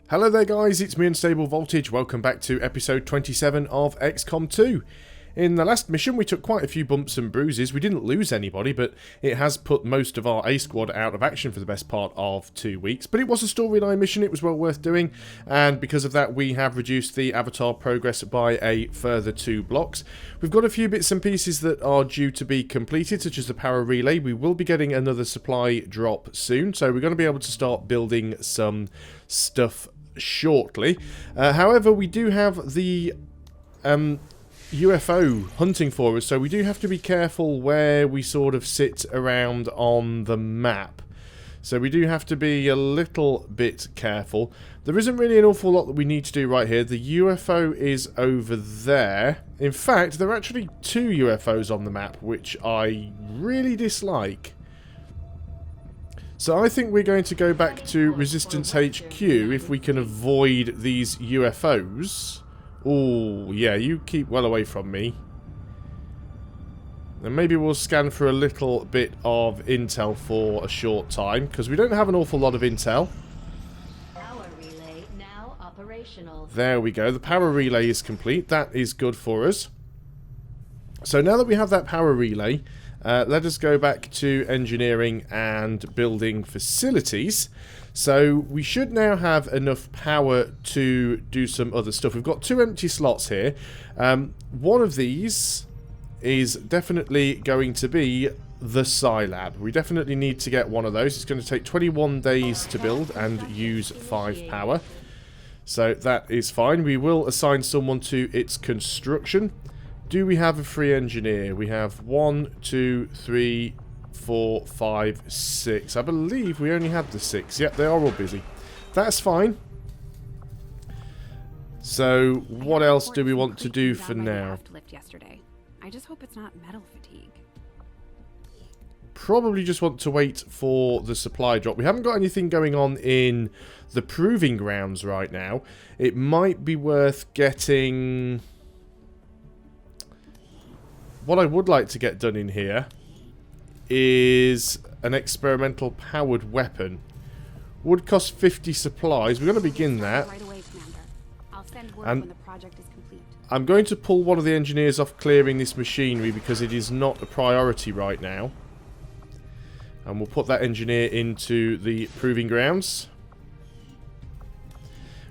Hello there guys, it's me Unstable Voltage. Welcome back to episode 27 of XCom 2. In the last mission we took quite a few bumps and bruises. We didn't lose anybody, but it has put most of our A squad out of action for the best part of 2 weeks. But it was a storyline mission, it was well worth doing, and because of that we have reduced the avatar progress by a further 2 blocks. We've got a few bits and pieces that are due to be completed, such as the power relay. We will be getting another supply drop soon, so we're going to be able to start building some stuff shortly. However, we do have the UFO hunting for us, so we do have to be careful where we sort of sit around on the map. So we do have to be a little bit careful. There isn't really an awful lot that we need to do right here. The UFO is over there. In fact, there are actually 2 UFOs on the map, which I really dislike. So I think we're going to go back to Resistance HQ if we can avoid these UFOs. Oh, yeah, you keep well away from me. And maybe we'll scan for a little bit of intel for a short time, because we don't have an awful lot of intel. Power relay now operational. There we go, the power relay is complete. That is good for us. So now that we have that power relay, let us go back to engineering and building facilities. So we should now have enough power to do some other stuff. We've got 2 empty slots here. One of these is definitely going to be the Scilab. We definitely need to get one of those. It's going to take 21 days to build and use 5 power. So that is fine. We will assign someone to its construction. Do we have a free engineer? We have 1, 2, 3, 4, 5, 6. I believe we only had the 6. Yep, they are all busy. That's fine. So, what else do we want to do for now? I just hope it's not metal fatigue. Probably just want to wait for the supply drop. We haven't got anything going on in the proving grounds right now. It might be worth getting... What I would like to get done in here is an experimental powered weapon. Would cost 50 supplies. We're going to begin that. Right away, Commander. I'll send word And when the project is complete. I'm going to pull one of the engineers off clearing this machinery because it is not a priority right now. And we'll put that engineer into the proving grounds.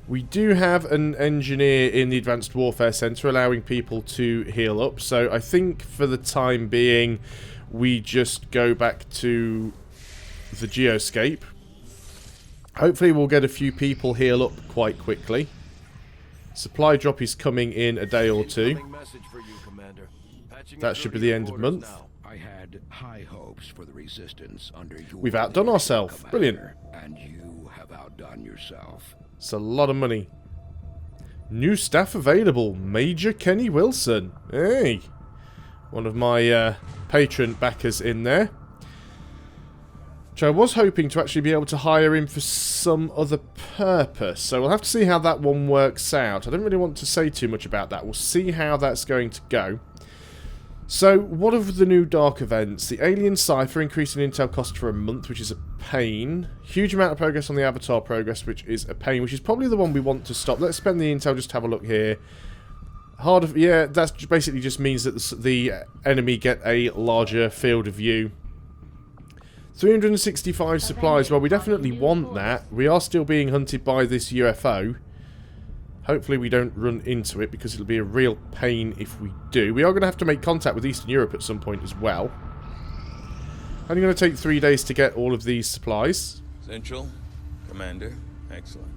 We do have an engineer in the Advanced Warfare Centre allowing people to heal up. So I think for the time being, we just go back to the geoscape. Hopefully we'll get a few people heal up quite quickly. Supply drop is coming in a day or 2. That should be the end of month. I had high hopes for the resistance under your We've outdone ourselves. Brilliant. And you have outdone yourself. It's a lot of money. New staff available. Major Kenny Wilson. Hey. One of my patron backers in there. Which I was hoping to actually be able to hire him for some other purpose. So we'll have to see how that one works out. I don't really want to say too much about that. We'll see how that's going to go. So, what of the new dark events? The Alien Cypher increasing intel cost for a month, which is a pain. Huge amount of progress on the Avatar progress, which is a pain, which is probably the one we want to stop. Let's spend the intel, just have a look here. Yeah, that basically just means that the enemy get a larger field of view. 365 supplies, well we definitely want that. We are still being hunted by this UFO. Hopefully we don't run into it, because it'll be a real pain if we do. We are going to have to make contact with Eastern Europe at some point as well. Only going to take 3 days to get all of these supplies. Central, Commander, excellent.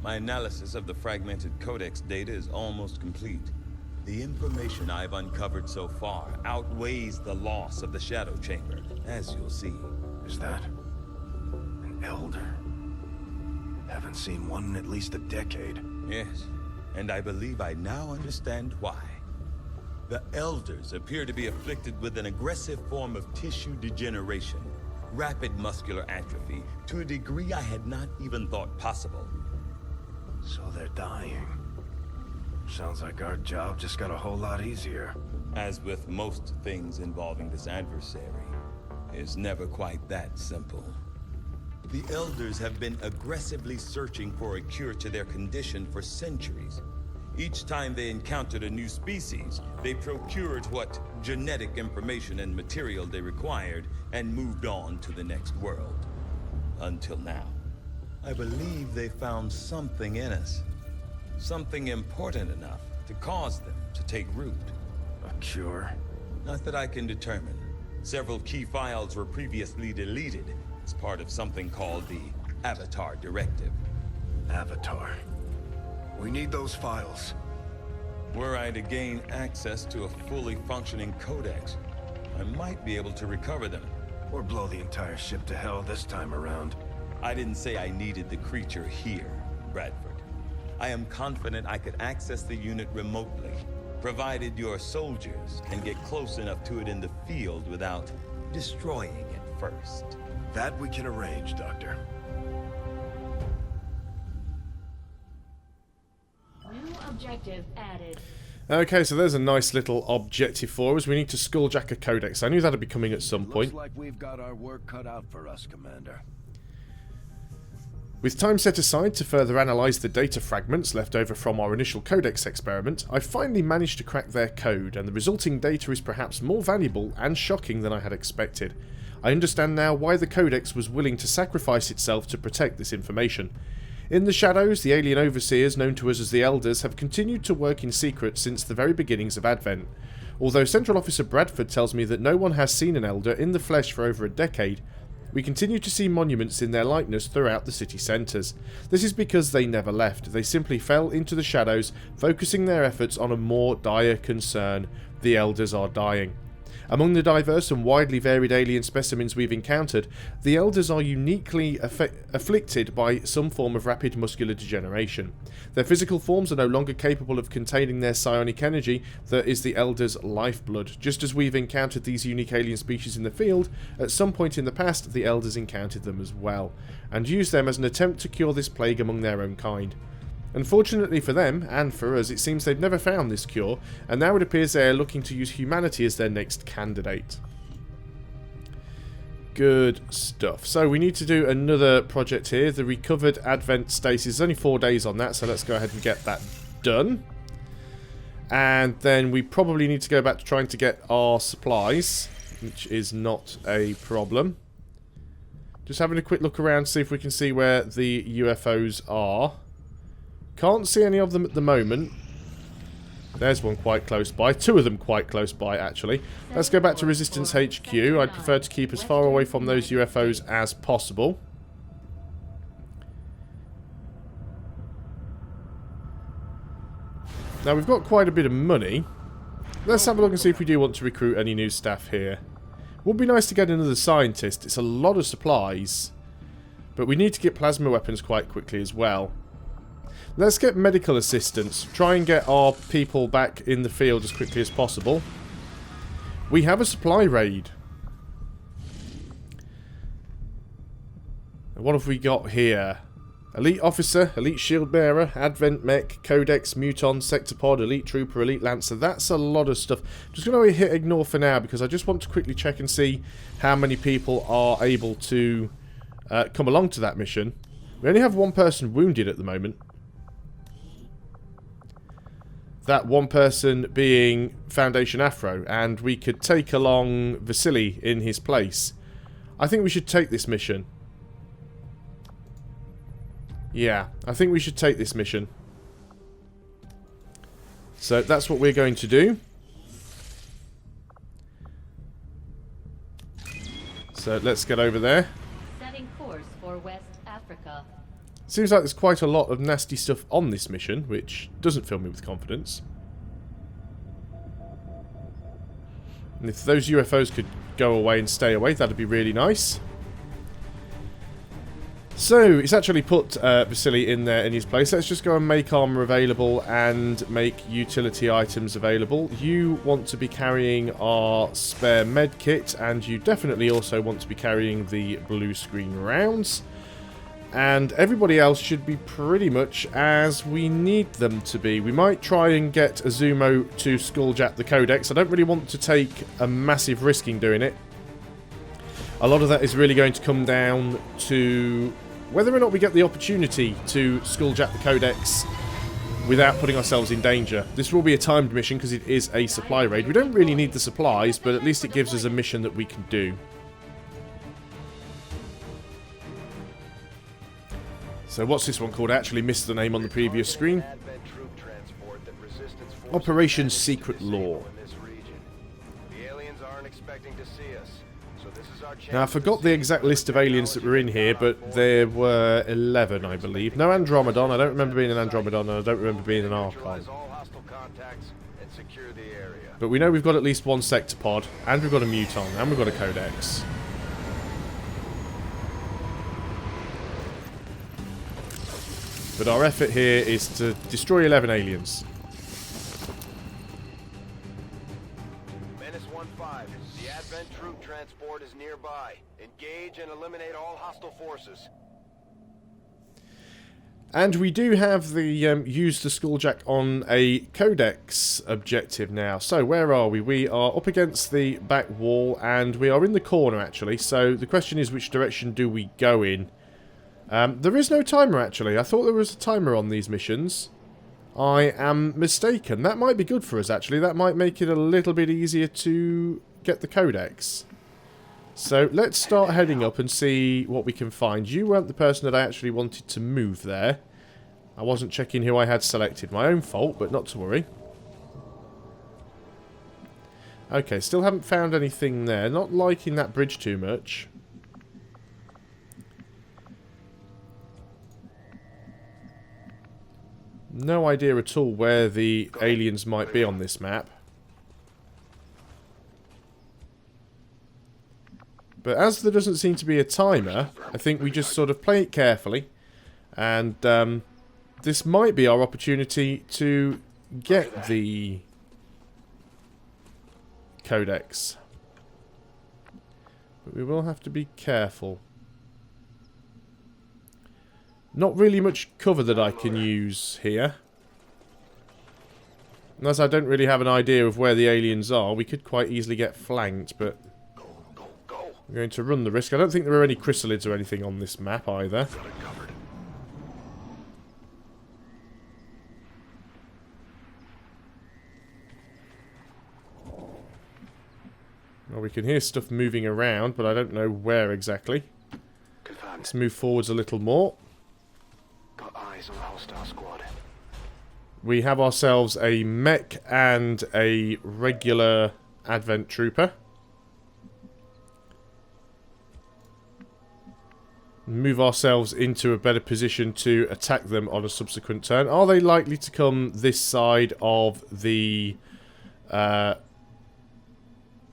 My analysis of the fragmented codex data is almost complete. The information I've uncovered so far outweighs the loss of the Shadow Chamber, as you'll see. Is that an elder? Haven't seen one in at least a decade. Yes, and I believe I now understand why. The Elders appear to be afflicted with an aggressive form of tissue degeneration, rapid muscular atrophy, to a degree I had not even thought possible. So they're dying. Sounds like our job just got a whole lot easier. As with most things involving this adversary, it's never quite that simple. The Elders have been aggressively searching for a cure to their condition for centuries. Each time they encountered a new species, they procured what genetic information and material they required and moved on to the next world. Until now. I believe they found something in us. Something important enough to cause them to take root. A cure? Not that I can determine. Several key files were previously deleted as part of something called the Avatar Directive. Avatar. We need those files. Were I to gain access to a fully functioning codex, I might be able to recover them. Or blow the entire ship to hell this time around. I didn't say I needed the creature here, Bradford. I am confident I could access the unit remotely, provided your soldiers can get close enough to it in the field without destroying it first. That we can arrange, Doctor. New objective added. Okay, so there's a nice little objective for us. We need to skulljack a codex. I knew that'd be coming at some point. Looks like we've got our work cut out for us, Commander. With time set aside to further analyse the data fragments left over from our initial codex experiment, I finally managed to crack their code, and the resulting data is perhaps more valuable and shocking than I had expected. I understand now why the codex was willing to sacrifice itself to protect this information. In the shadows, the alien overseers known to us as the Elders have continued to work in secret since the very beginnings of Advent. Although Central Officer Bradford tells me that no one has seen an Elder in the flesh for over a decade, we continue to see monuments in their likeness throughout the city centres. This is because they never left. They simply fell into the shadows, focusing their efforts on a more dire concern: the Elders are dying. Among the diverse and widely varied alien specimens we've encountered, the Elders are uniquely afflicted by some form of rapid muscular degeneration. Their physical forms are no longer capable of containing their psionic energy that is the Elders' lifeblood. Just as we've encountered these unique alien species in the field, at some point in the past the Elders encountered them as well, and used them as an attempt to cure this plague among their own kind. Unfortunately for them, and for us, it seems they've never found this cure, and now it appears they are looking to use humanity as their next candidate. Good stuff. So we need to do another project here, the Recovered Advent Stasis. There's only 4 days on that, so let's go ahead and get that done. And then we probably need to go back to trying to get our supplies, which is not a problem. Just having a quick look around, see if we can see where the UFOs are. Can't see any of them at the moment. There's one quite close by. 2 of them quite close by, actually. Let's go back to Resistance HQ. I'd prefer to keep as far away from those UFOs as possible. Now, we've got quite a bit of money. Let's have a look and see if we do want to recruit any new staff here. Would be nice to get another scientist. It's a lot of supplies. But we need to get plasma weapons quite quickly as well. Let's get medical assistance. Try and get our people back in the field as quickly as possible. We have a supply raid. What have we got here? Elite Officer, Elite Shield Bearer, Advent Mech, Codex, Muton, Sectopod, Elite Trooper, Elite Lancer. That's a lot of stuff. Just going to hit ignore for now because I just want to quickly check and see how many people are able to come along to that mission. We only have 1 person wounded at the moment. That 1 person being Foundation Afro, and we could take along Vasily in his place. I think we should take this mission. Yeah, I think we should take this mission. So that's what we're going to do. So let's get over there. Setting course for West Africa. Seems like there's quite a lot of nasty stuff on this mission, which doesn't fill me with confidence. And if those UFOs could go away and stay away, that'd be really nice. So, it's actually put Vasily in there in his place. Let's just go and make armor available and make utility items available. You want to be carrying our spare med kit, and you definitely also want to be carrying the blue screen rounds. And everybody else should be pretty much as we need them to be. We might try and get Azumo to skulljack the Codex. I don't really want to take a massive risk in doing it. A lot of that is really going to come down to whether or not we get the opportunity to skulljack the Codex without putting ourselves in danger. This will be a timed mission because it is a supply raid. We don't really need the supplies, but at least it gives us a mission that we can do. So what's this one called? I actually missed the name on the previous screen. Operation Secret Law. Now, I forgot the exact list of aliens that were in here, but there were 11, I believe. No Andromedon. I don't remember being an Andromedon, and I don't remember being an Archon. But we know we've got at least one Sectopod, and we've got a Muton, and we've got a Codex. But our effort here is to destroy 11 aliens. Menace 1-5. The Advent troop transport is nearby. Engage and eliminate all hostile forces. And we do have the use the skulljack on a Codex objective now. So where are we? We are up against the back wall, and we are in the corner actually. So the question is, which direction do we go in? There is no timer actually. I thought there was a timer on these missions. I am mistaken. That might be good for us actually. That might make it a little bit easier to get the Codex. So let's start heading up and see what we can find. You weren't the person that I actually wanted to move there. I wasn't checking who I had selected. My own fault, but not to worry. Okay, still haven't found anything there. Not liking that bridge too much. No idea at all where the aliens might be on this map. But as there doesn't seem to be a timer, I think we just sort of play it carefully. And this might be our opportunity to get the Codex. But we will have to be careful. Not really much cover that I can use here. And as I don't really have an idea of where the aliens are, we could quite easily get flanked, but we're going to run the risk. I don't think there are any chrysalids or anything on this map either. Well, we can hear stuff moving around, but I don't know where exactly. Let's move forwards a little more. Got eyes on the hostile squad. We have ourselves a mech and a regular Advent Trooper. Move ourselves into a better position to attack them on a subsequent turn. Are they likely to come this side of the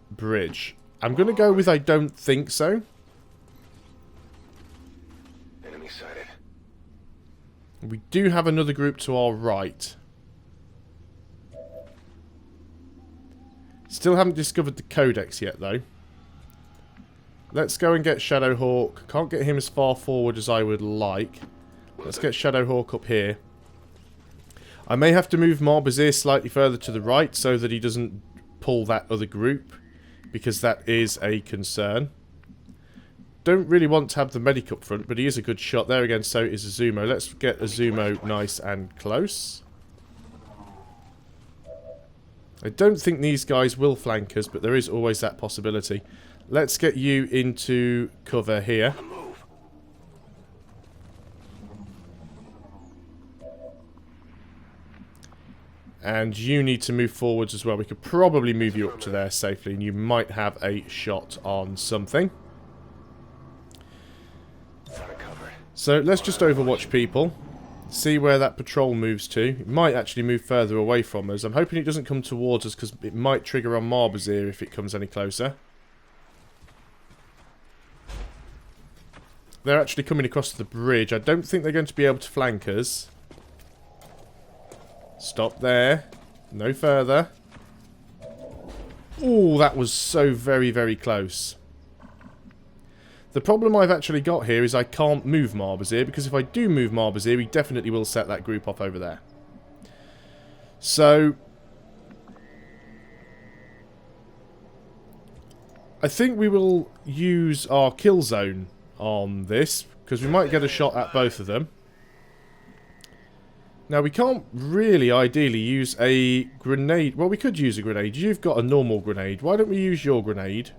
bridge? I'm going to go with I don't think so. Enemy sighted. We do have another group to our right. Still haven't discovered the Codex yet though. Let's go and get Shadowhawk. Can't get him as far forward as I would like. Let's get Shadowhawk up here. I may have to move Marbazir slightly further to the right so that he doesn't pull that other group, because that is a concern. Don't really want to have the medic up front, but he is a good shot. There again, so is Azumo. Let's get Azumo nice and close. I don't think these guys will flank us, but there is always that possibility. Let's get you into cover here. And you need to move forwards as well. We could probably move you up to there safely, and you might have a shot on something. So let's just overwatch people. See where that patrol moves to. It might actually move further away from us. I'm hoping it doesn't come towards us, because it might trigger on Marbazir if it comes any closer. They're actually coming across the bridge. I don't think they're going to be able to flank us. Stop there. No further. Ooh, that was so very, very close. The problem I've actually got here is I can't move Marbazir, because if I do move Marbazir, he definitely will set that group off over there. So I think we will use our kill zone on this, because we might get a shot at both of them. Now, we can't really, ideally, use a grenade. Well, we could use a grenade. You've got a normal grenade. Why don't we use your grenade?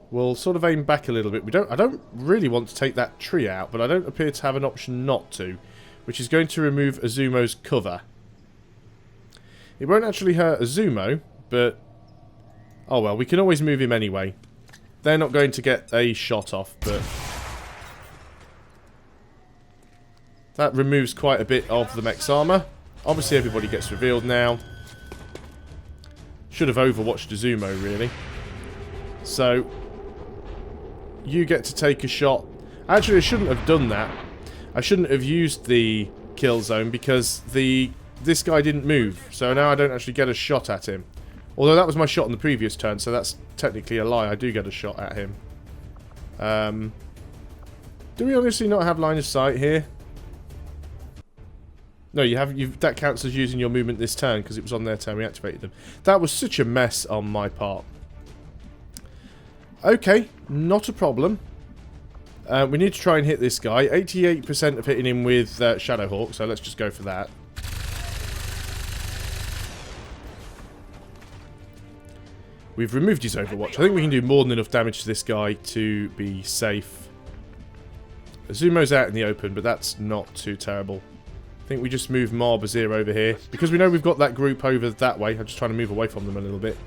We'll sort of aim back a little bit. I don't really want to take that tree out, but I don't appear to have an option not to, which is going to remove Azumo's cover. It won't actually hurt Azumo, but... oh well, we can always move him anyway. They're not going to get a shot off, but... that removes quite a bit of the mech's armor. Obviously, everybody gets revealed now. Should have overwatched Azumo, really. So, you get to take a shot. Actually, I shouldn't have done that. I shouldn't have used the kill zone because this guy didn't move. So now I don't actually get a shot at him. Although that was my shot on the previous turn, so that's technically a lie. I do get a shot at him. Do we honestly not have line of sight here? No, you have. That counts as using your movement this turn because it was on their turn. We activated them. That was such a mess on my part. Okay, not a problem. We need to try and hit this guy. 88% of hitting him with Shadowhawk, so let's just go for that. We've removed his Overwatch. I think we can do more than enough damage to this guy to be safe. Azumo's out in the open, but that's not too terrible. I think we just move Marbazir over here. Because we know we've got that group over that way. I'm just trying to move away from them a little bit.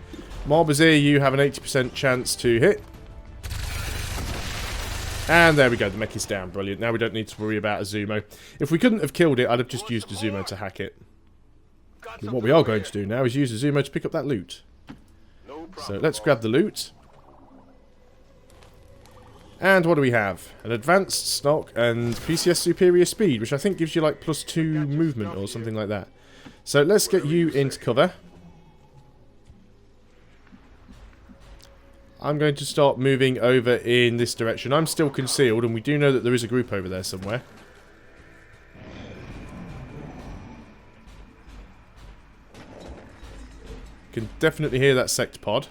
Marbazir, you have an 80% chance to hit. And there we go. The mech is down. Brilliant. Now we don't need to worry about Azumo. If we couldn't have killed it, I'd have just used Azumo to hack it. But what we are going to do now is use Azumo to pick up that loot. So let's grab the loot. And what do we have? An advanced stock and PCS superior speed, which I think gives you like +2 movement or something like that. So let's get you into cover. I'm going to start moving over in this direction. I'm still concealed, and we do know that there is a group over there somewhere. Can definitely hear that sect pod.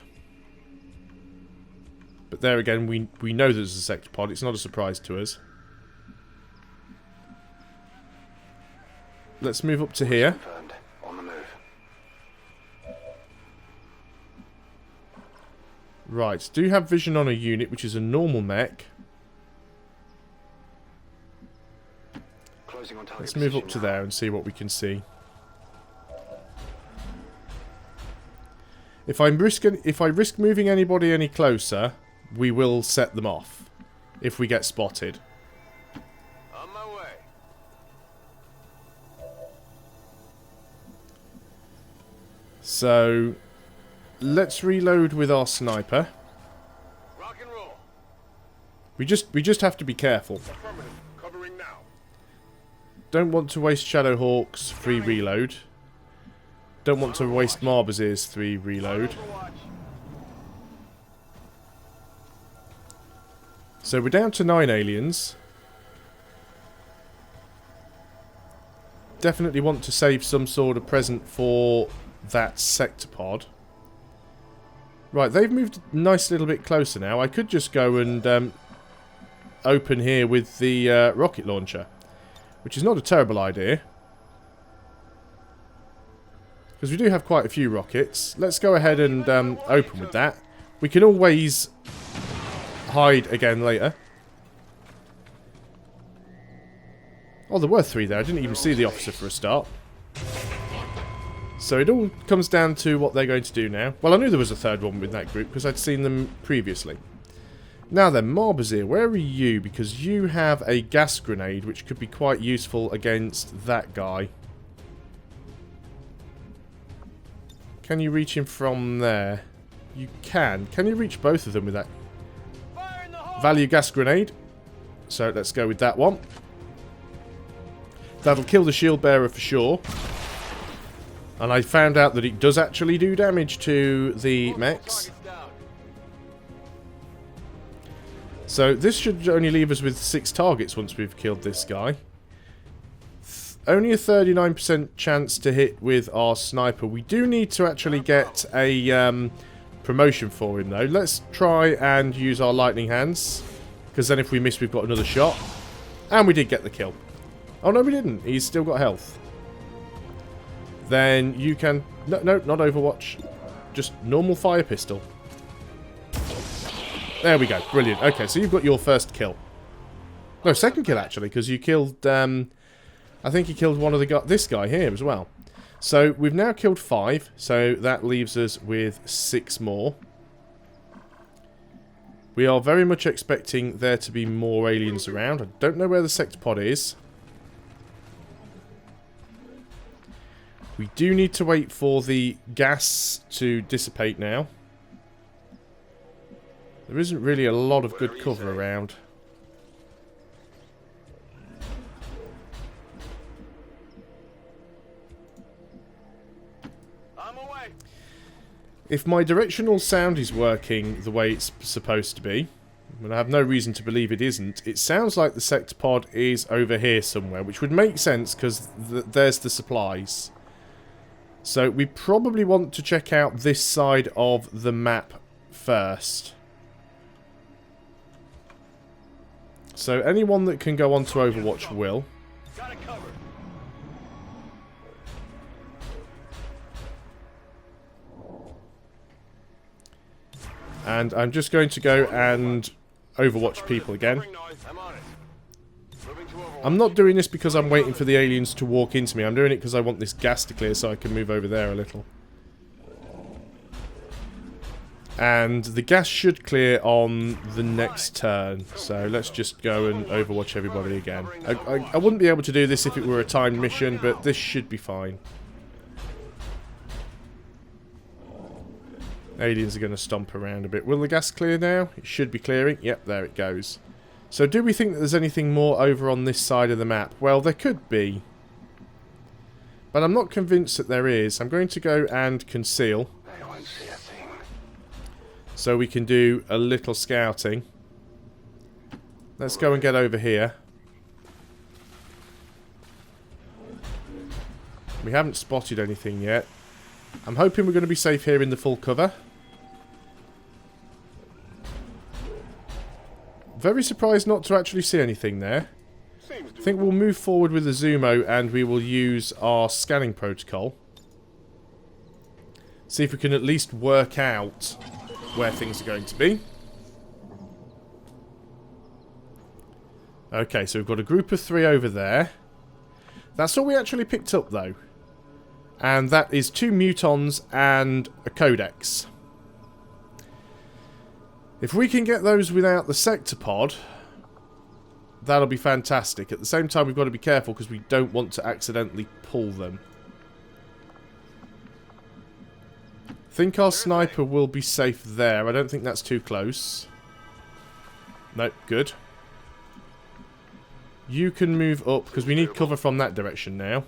But there again, we know there's a sect pod. It's not a surprise to us. Let's move up to here. On the move. Right, do have vision on a unit, which is a normal mech. Closing on target. Let's move up to position there and see what we can see. If I risk moving anybody any closer, we will set them off if we get spotted. On my way. So let's reload with our sniper. Rock and roll. We just have to be careful. Affirmative. Covering now. Don't want to waste Shadowhawk's free reload. Don't want to waste Marbazir's 3 reload. So we're down to 9 aliens. Definitely want to save some sort of present for that sector pod. Right, they've moved a nice little bit closer now. I could just go and open here with the rocket launcher, which is not a terrible idea. Because we do have quite a few rockets. Let's go ahead and open with that. We can always hide again later. Oh, there were 3 there. I didn't even see the officer for a start. So it all comes down to what they're going to do now. Well, I knew there was a 3rd one with that group because I'd seen them previously. Now then, Marbazir, where are you? Because you have a gas grenade, which could be quite useful against that guy. Can you reach him from there? You can. Can you reach both of them with that value gas grenade? So let's go with that one. That'll kill the shield bearer for sure. And I found out that it does actually do damage to the mechs. So this should only leave us with 6 targets once we've killed this guy. Only a 39% chance to hit with our sniper. We do need to actually get a promotion for him, though. Let's try and use our lightning hands. Because then if we miss, we've got another shot. And we did get the kill. Oh, no, we didn't. He's still got health. Then you can... No, not Overwatch. Just normal fire pistol. There we go. Brilliant. Okay, so you've got your first kill. No, second kill, actually, because you killed... I think you killed one of the this guy here as well. So we've now killed 5. So that leaves us with 6 more. We are very much expecting there to be more aliens around. I don't know where the sector pod is. We do need to wait for the gas to dissipate now. There isn't really a lot of good cover around. If my directional sound is working the way it's supposed to be, and I have no reason to believe it isn't, it sounds like the sector pod is over here somewhere, which would make sense because there's the supplies. So we probably want to check out this side of the map first. So anyone that can go on to Overwatch will. And I'm just going to go and Overwatch people again. I'm not doing this because I'm waiting for the aliens to walk into me. I'm doing it because I want this gas to clear so I can move over there a little. And the gas should clear on the next turn. So let's just go and Overwatch everybody again. I wouldn't be able to do this if it were a timed mission, but this should be fine. Aliens are going to stomp around a bit. Will the gas clear now? It should be clearing. Yep, there it goes. So do we think that there's anything more over on this side of the map? Well, there could be. But I'm not convinced that there is. I'm going to go and conceal. So we can do a little scouting. Let's go and get over here. We haven't spotted anything yet. I'm hoping we're going to be safe here in the full cover. Very surprised not to actually see anything there. I think we'll move forward with the Zumo and we will use our scanning protocol. See if we can at least work out where things are going to be. Okay, so we've got a group of 3 over there. That's all we actually picked up though. And that is 2 mutons and a codex. If we can get those without the sector pod, that'll be fantastic. At the same time, we've got to be careful because we don't want to accidentally pull them. I think our sniper will be safe there. I don't think that's too close. Nope, good. You can move up because we need cover from that direction now.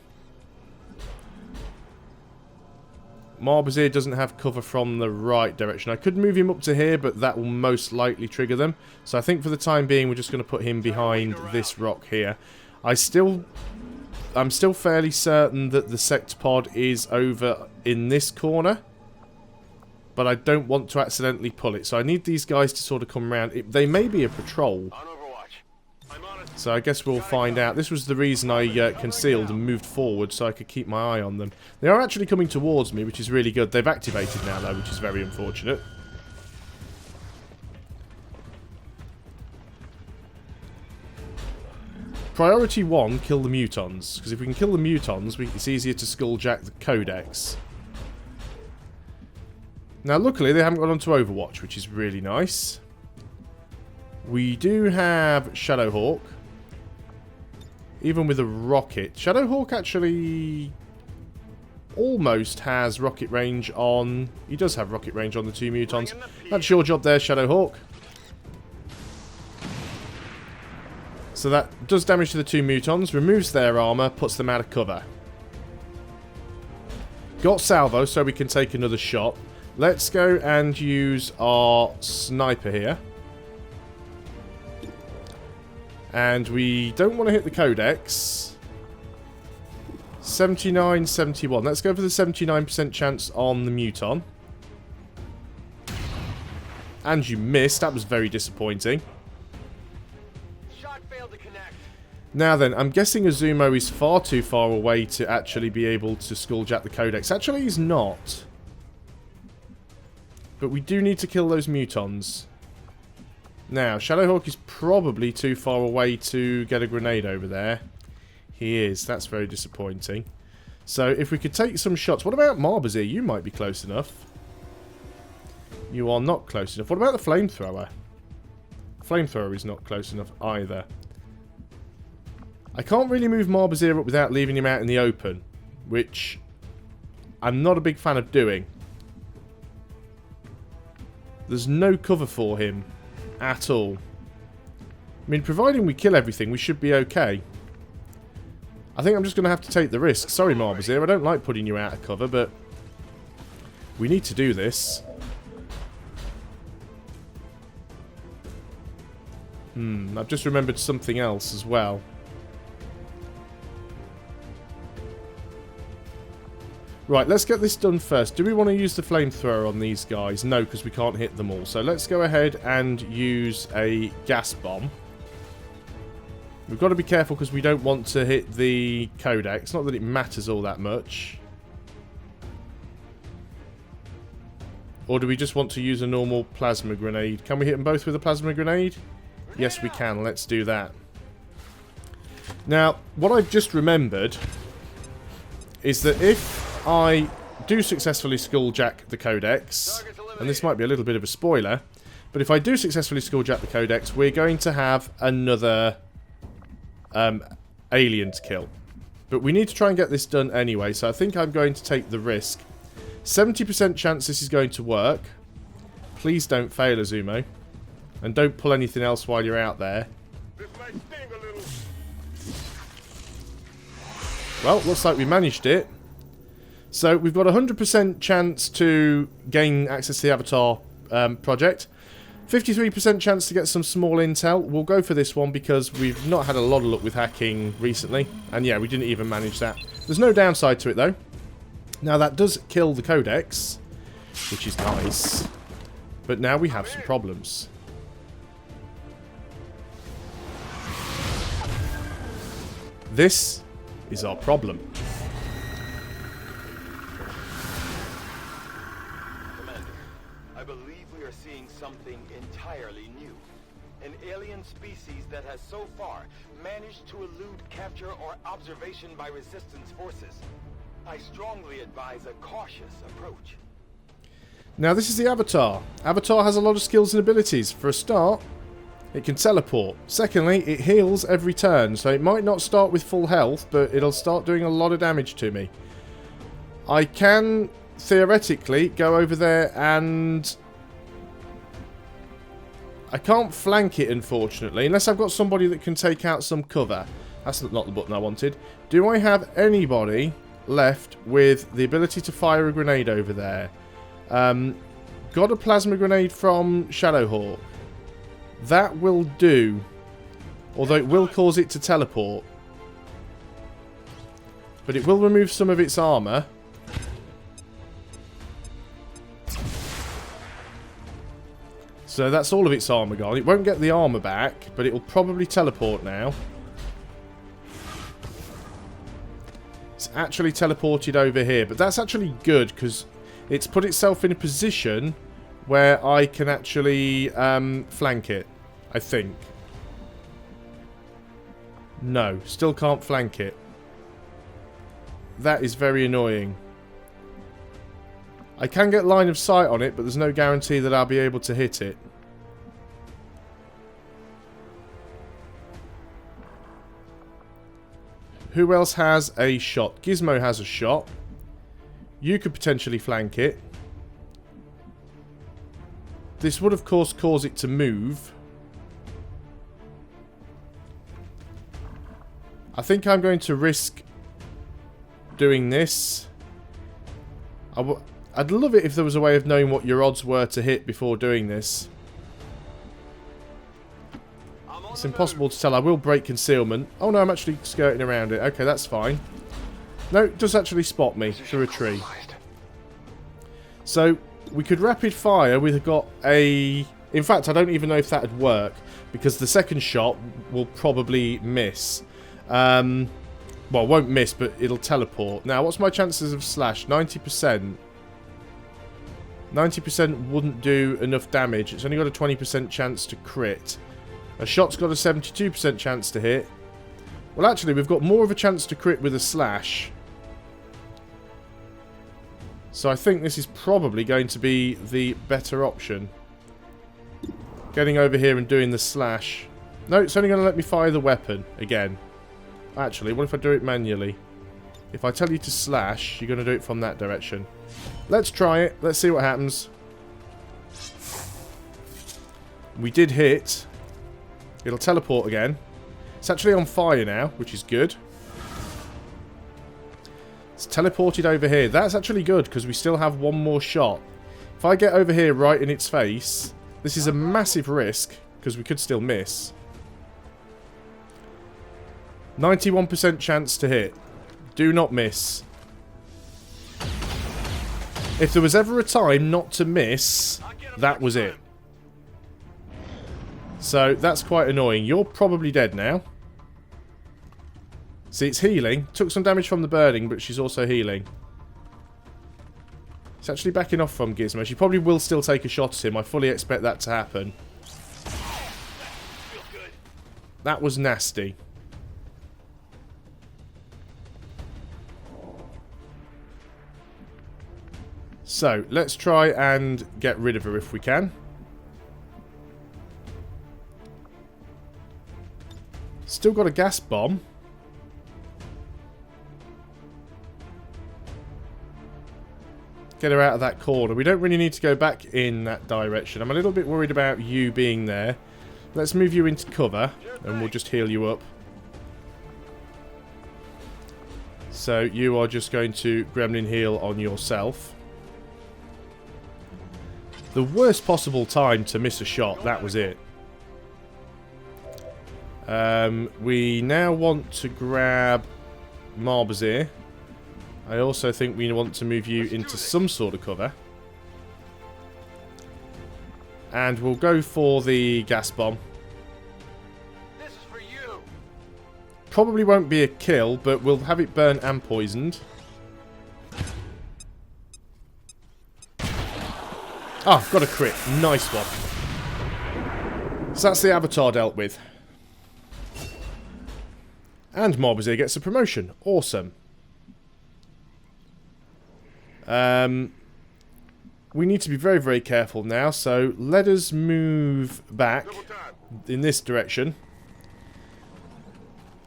Marbazir doesn't have cover from the right direction. I could move him up to here, but that will most likely trigger them. So I think for the time being, we're just going to put him behind this rock here. I'm still fairly certain that the sector pod is over in this corner. But I don't want to accidentally pull it. So I need these guys to sort of come around. They may be a patrol. So I guess we'll find out. This was the reason I concealed and moved forward so I could keep my eye on them. They are actually coming towards me, which is really good. They've activated now, though, which is very unfortunate. Priority 1, kill the mutons. Because if we can kill the mutons, it's easier to skulljack the codex. Now, luckily, they haven't got onto Overwatch, which is really nice. We do have Shadowhawk. Even with a rocket. Shadowhawk actually almost has rocket range on... He does have rocket range on the 2 mutons. That's your job there, Shadowhawk. So that does damage to the 2 mutons, removes their armor, puts them out of cover. Got salvo, so we can take another shot. Let's go and use our sniper here. And we don't want to hit the codex. 79, 71. Let's go for the 79% chance on the muton. And you missed. That was very disappointing. Shot failed to connect. Now then, I'm guessing Azumo is far too far away to actually be able to skulljack the Codex. Actually, he's not. But we do need to kill those mutons. Now, Shadowhawk is probably too far away to get a grenade over there. He is. That's very disappointing. So, if we could take some shots... What about Marbazir? You might be close enough. You are not close enough. What about the flamethrower? Flamethrower is not close enough either. I can't really move Marbazir up without leaving him out in the open, which I'm not a big fan of doing. There's no cover for him at all. I mean, providing we kill everything, we should be okay. I think I'm just going to have to take the risk. Sorry, Marbazir, I don't like putting you out of cover, but we need to do this. I've just remembered something else as well. Right, let's get this done first. Do we want to use the flamethrower on these guys? No, because we can't hit them all. So let's go ahead and use a gas bomb. We've got to be careful because we don't want to hit the Codex. Not that it matters all that much. Or do we just want to use a normal plasma grenade? Can we hit them both with a plasma grenade? Yes, we can. Let's do that. Now, what I've just remembered is that if I do successfully skulljack the Codex, and this might be a little bit of a spoiler, but if I do successfully skulljack the Codex, we're going to have another alien to kill. But we need to try and get this done anyway, so I think I'm going to take the risk. 70% chance this is going to work. Please don't fail, Azumo. And don't pull anything else while you're out there. This might sting a little. Well, looks like we managed it. So we've got a 100% chance to gain access to the Avatar project. 53% chance to get some small intel. We'll go for this one because we've not had a lot of luck with hacking recently. And yeah, we didn't even manage that. There's no downside to it though. Now that does kill the Codex, which is nice. But now we have some problems. This is our problem. Commander, I believe we are seeing something entirely new. An alien species that has so far managed to elude capture or observation by resistance forces. I strongly advise a cautious approach. Now this is the Avatar. Avatar has a lot of skills and abilities. For a start, it can teleport. Secondly, it heals every turn, so it might not start with full health, but it'll start doing a lot of damage to me. I can, theoretically, go over there and... I can't flank it, unfortunately, unless I've got somebody that can take out some cover. That's not the button I wanted. Do I have anybody left with the ability to fire a grenade over there? Got a plasma grenade from Shadowhawk. That will do. Although it will cause it to teleport. But it will remove some of its armor. So that's all of its armor gone. It won't get the armor back, but it will probably teleport now. It's actually teleported over here. But that's actually good, because it's put itself in a position where I can actually flank it, I think. No, still can't flank it. That is very annoying. I can get line of sight on it, but there's no guarantee that I'll be able to hit it. Who else has a shot? Gizmo has a shot. You could potentially flank it. This would, of course, cause it to move. I think I'm going to risk doing this. I'd love it if there was a way of knowing what your odds were to hit before doing this. It's impossible to tell. I will break concealment. Oh no, I'm actually skirting around it. Okay, that's fine. No, it does actually spot me through a tree. So, we could rapid fire. We've got a In fact, I don't even know if that would work, because the second shot will probably miss. Well, won't miss, but it'll teleport. Now, what's my chances of slash? 90%. 90% wouldn't do enough damage. It's only got a 20% chance to crit. A shot's got a 72% chance to hit. Well, actually, we've got more of a chance to crit with a slash. So I think this is probably going to be the better option. Getting over here and doing the slash. No, it's only going to let me fire the weapon again. Actually, what if I do it manually? If I tell you to slash, you're going to do it from that direction. Let's try it. Let's see what happens. We did hit. It'll teleport again. It's actually on fire now, which is good. It's teleported over here. That's actually good, because we still have one more shot. If I get over here right in its face, this is a massive risk, because we could still miss. 91% chance to hit. Do not miss. If there was ever a time not to miss, that was it. So, that's quite annoying. You're probably dead now. See, it's healing. Took some damage from the burning, but she's also healing. It's actually backing off from Gizmo. She probably will still take a shot at him. I fully expect that to happen. That was nasty. So, let's try and get rid of her if we can. Still got a gas bomb. Get her out of that corner. We don't really need to go back in that direction. I'm a little bit worried about you being there. Let's move you into cover, and we'll just heal you up. So, you are just going to gremlin heal on yourself. The worst possible time to miss a shot, that was it. We now want to grab Marbazir. I also think we want to move you into some sort of cover. And we'll go for the gas bomb. This is for you. Probably won't be a kill, but we'll have it burnt and poisoned. Ah, got a crit. Nice one. So that's the avatar dealt with. And Marbazir gets a promotion. Awesome. We need to be very, very careful now. So let us move back in this direction.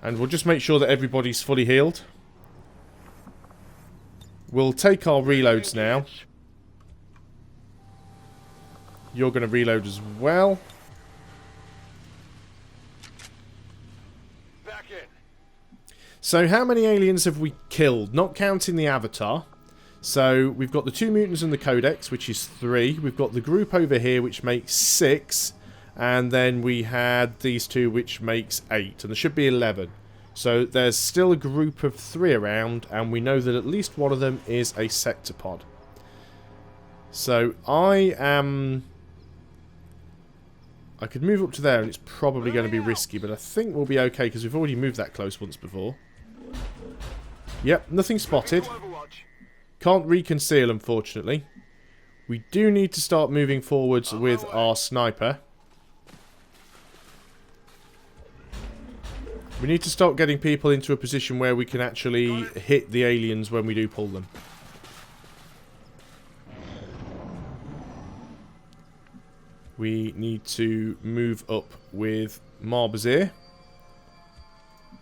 And we'll just make sure that everybody's fully healed. We'll take our reloads now. You're going to reload as well. Back in. So how many aliens have we killed? Not counting the avatar. So we've got the 2 mutants and the Codex, which is 3. We've got the group over here, which makes 6. And then we had these 2, which makes 8. And there should be 11. So there's still a group of 3 around. And we know that at least one of them is a sectopod. So I could move up to there, and it's probably going to be risky. But I think we'll be okay, because we've already moved that close once before. Yep, nothing spotted. Can't reconceal, unfortunately. We do need to start moving forwards with our sniper. We need to start getting people into a position where we can actually hit the aliens when we do pull them. We need to move up with Marbazir.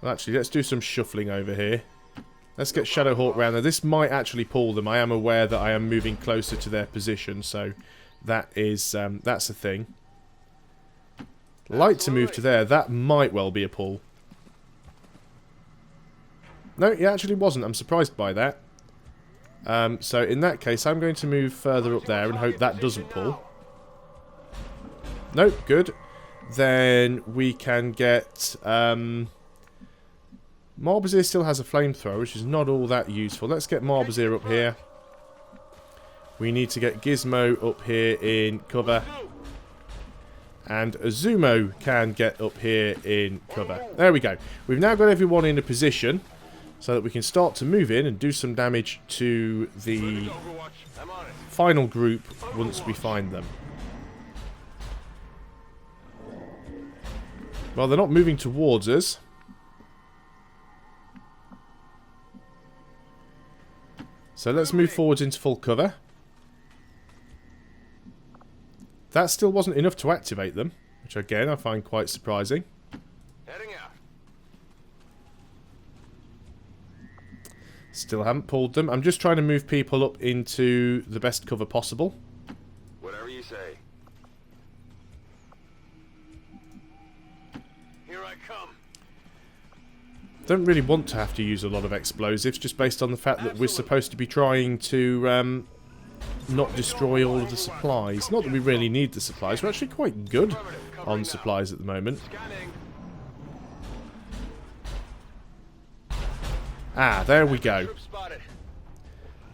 Well, actually, let's do some shuffling over here. Let's get Shadowhawk round there. This might actually pull them. I am aware that I am moving closer to their position, so that is that's a thing. Like to move to there. That might well be a pull. No, it actually wasn't. I'm surprised by that. So in that case, I'm going to move further up there and hope that doesn't pull. Nope, good. Then we can get... Marbazir still has a flamethrower, which is not all that useful. Let's get Marbazir up here. We need to get Gizmo up here in cover. And Azumo can get up here in cover. There we go. We've now got everyone in a position so that we can start to move in and do some damage to the final group once we find them. Well, they're not moving towards us. So let's move forwards into full cover. That still wasn't enough to activate them, which again I find quite surprising. Heading out. Still haven't pulled them. I'm just trying to move people up into the best cover possible. Whatever you say. Here I come. Don't really want to have to use a lot of explosives, just based on the fact that we're supposed to be trying to not destroy all of the supplies. Not that we really need the supplies. We're actually quite good on supplies at the moment. Scanning. Ah, there we go. Troop spotted.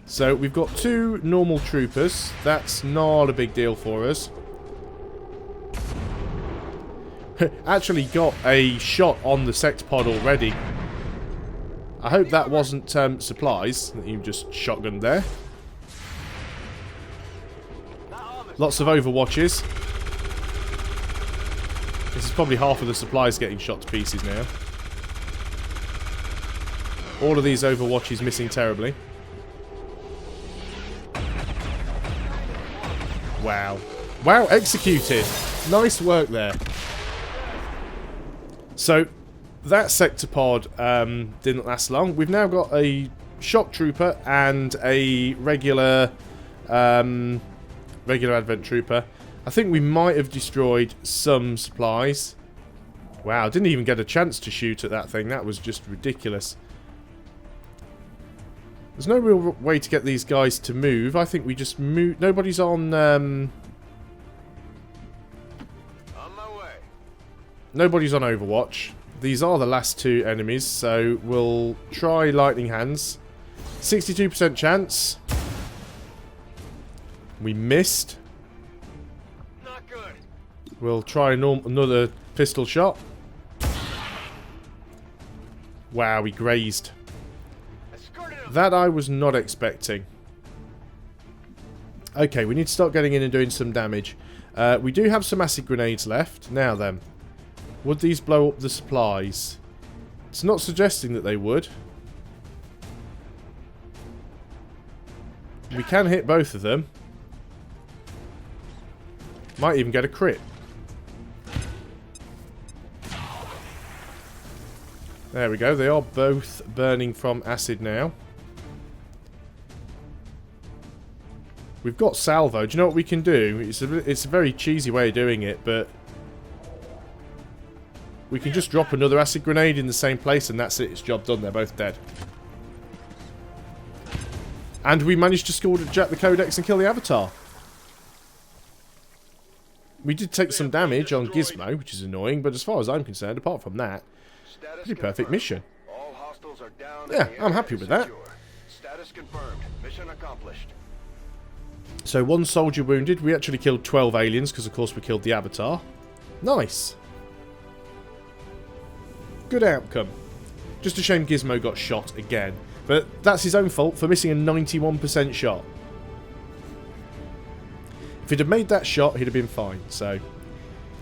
So we've got 2 normal troopers. That's not a big deal for us. Actually got a shot on the sectopod already. I hope that wasn't supplies that you just shotgunned there. Lots of overwatches. This is probably half of the supplies getting shot to pieces now. All of these overwatches missing terribly. Wow. Wow, executed. Nice work there. So, that sectopod didn't last long. We've now got a shock trooper and a regular advent trooper. I think we might have destroyed some supplies. Wow, didn't even get a chance to shoot at that thing. That was just ridiculous. There's no real way to get these guys to move. I think we just move. Nobody's on On my way. nobody's on Overwatch. These are the last 2 enemies, so we'll try Lightning Hands. 62% chance. We missed. Not good. We'll try another pistol shot. Wow, we grazed. Escorted him. That I was not expecting. Okay, we need to start getting in and doing some damage. We do have some acid grenades left. Now then. Would these blow up the supplies? It's not suggesting that they would. We can hit both of them. Might even get a crit. There we go. They are both burning from acid now. We've got salvo. Do you know what we can do? It's a very cheesy way of doing it, but we can just drop another acid grenade in the same place and that's it. It's job done. They're both dead. And we managed to score Jack the Codex and kill the Avatar. We did take some damage on Gizmo, which is annoying, but as far as I'm concerned, apart from that, pretty perfect mission. All hostiles are down. Yeah, I'm happy with that. Status confirmed. Mission accomplished. So 1 soldier wounded. We actually killed 12 aliens because, of course, we killed the Avatar. Nice. Good outcome. Just a shame Gizmo got shot again. But that's his own fault for missing a 91% shot. If he'd have made that shot, he'd have been fine. So,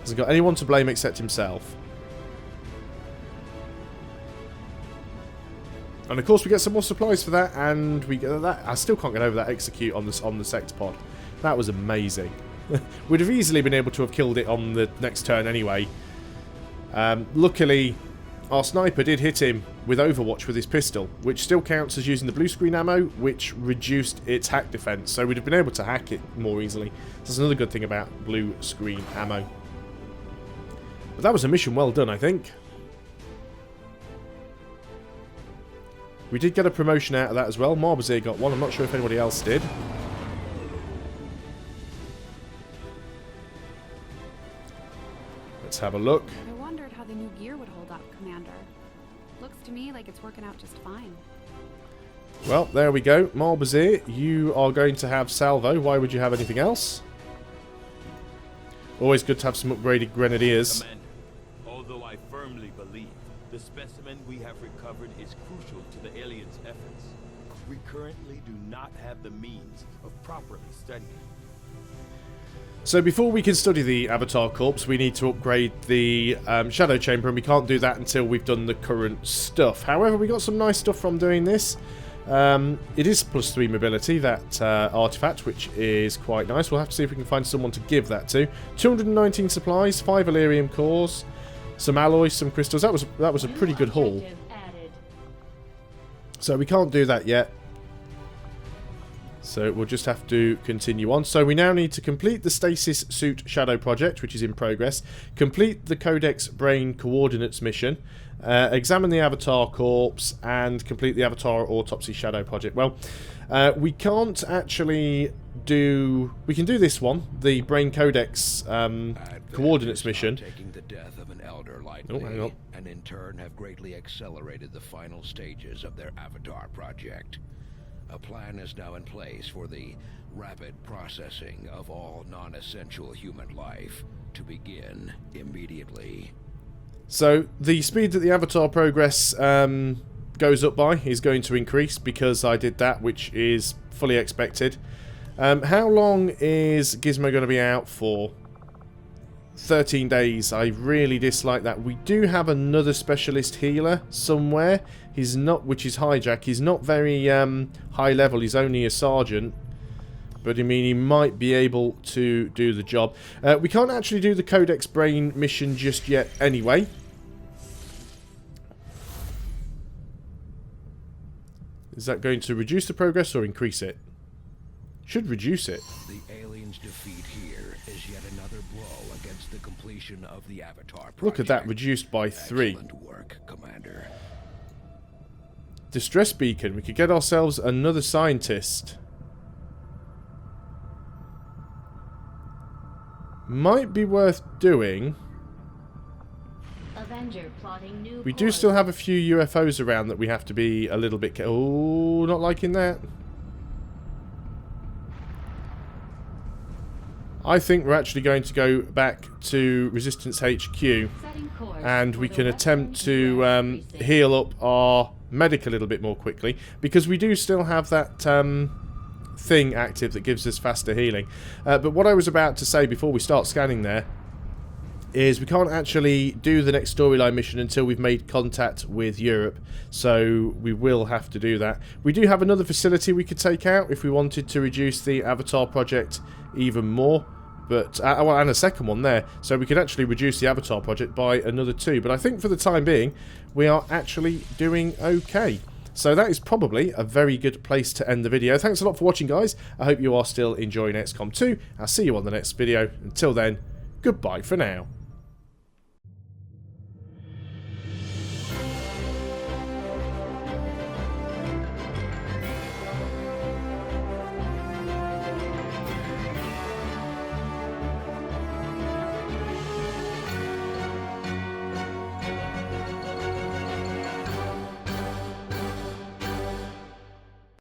hasn't got anyone to blame except himself. And of course we get some more supplies for that, and we get that. I still can't get over that execute on the sectopod. That was amazing. We'd have easily been able to have killed it on the next turn anyway. Luckily, our sniper did hit him with Overwatch with his pistol, which still counts as using the blue screen ammo, which reduced its hack defense. So we'd have been able to hack it more easily. That's another good thing about blue screen ammo. But that was a mission well done, I think. We did get a promotion out of that as well. Marbazir got one. I'm not sure if anybody else did. Let's have a look. I wondered how the new gear would hold up, Commander. Looks to me like it's working out just fine. Well, there we go. Marbazir, you are going to have salvo. Why would you have anything else? Always good to have some upgraded grenadiers. Commander, although I firmly believe the specimen we have recovered is crucial to the aliens' efforts, we currently do not have the means of properly studying it. So before we can study the Avatar corpse, we need to upgrade the Shadow Chamber, and we can't do that until we've done the current stuff. However, we got some nice stuff from doing this. It is +3 mobility, that artifact, which is quite nice. We'll have to see if we can find someone to give that to. 219 supplies, 5 Illyrium cores, some alloys, some crystals. That was a pretty good haul. So we can't do that yet. So we'll just have to continue on. So we now need to complete the Stasis Suit Shadow project, which is in progress. Complete the Codex Brain Coordinates mission. Examine the Avatar corpse and complete the Avatar Autopsy Shadow project. Well, we can't actually do... We can do this one, the Brain Codex Coordinates mission. Taking the death of an elder Oh, hang on. and in turn have greatly accelerated the final stages of their Avatar project. A plan is now in place for the rapid processing of all non-essential human life to begin immediately. So the speed that the Avatar progress goes up by is going to increase because I did that, which is fully expected. How long is Gizmo going to be out for? 13 days. I really dislike that. We do have another specialist healer somewhere. He's not, which is Hijack. He's not very high level. He's only a sergeant. But I mean, he might be able to do the job. We can't actually do the Codex Brain mission just yet anyway. Is that going to reduce the progress or increase it? Should reduce it. The aliens' defeat here is yet another blow against the completion of the Avatar project. Look at that, reduced by 3. Excellent work, Commander. Distress beacon. We could get ourselves another scientist. Might be worth doing. Avenger plotting new We do still have a few UFOs around that we have to be a little bit... Oh, not liking that. I think we're actually going to go back to Resistance HQ and we can attempt to heal up our medic a little bit more quickly, because we do still have that thing active that gives us faster healing. But what I was about to say before we start scanning there is we can't actually do the next storyline mission until we've made contact with Europe, so we will have to do that. We do have another facility we could take out if we wanted to reduce the Avatar project even more, but well, and a second one there, so we could actually reduce the Avatar project by another 2, but I think for the time being we are actually doing okay. So that is probably a very good place to end the video. Thanks a lot for watching, guys. I hope you are still enjoying XCOM 2. I'll see you on the next video. Until then, goodbye for now.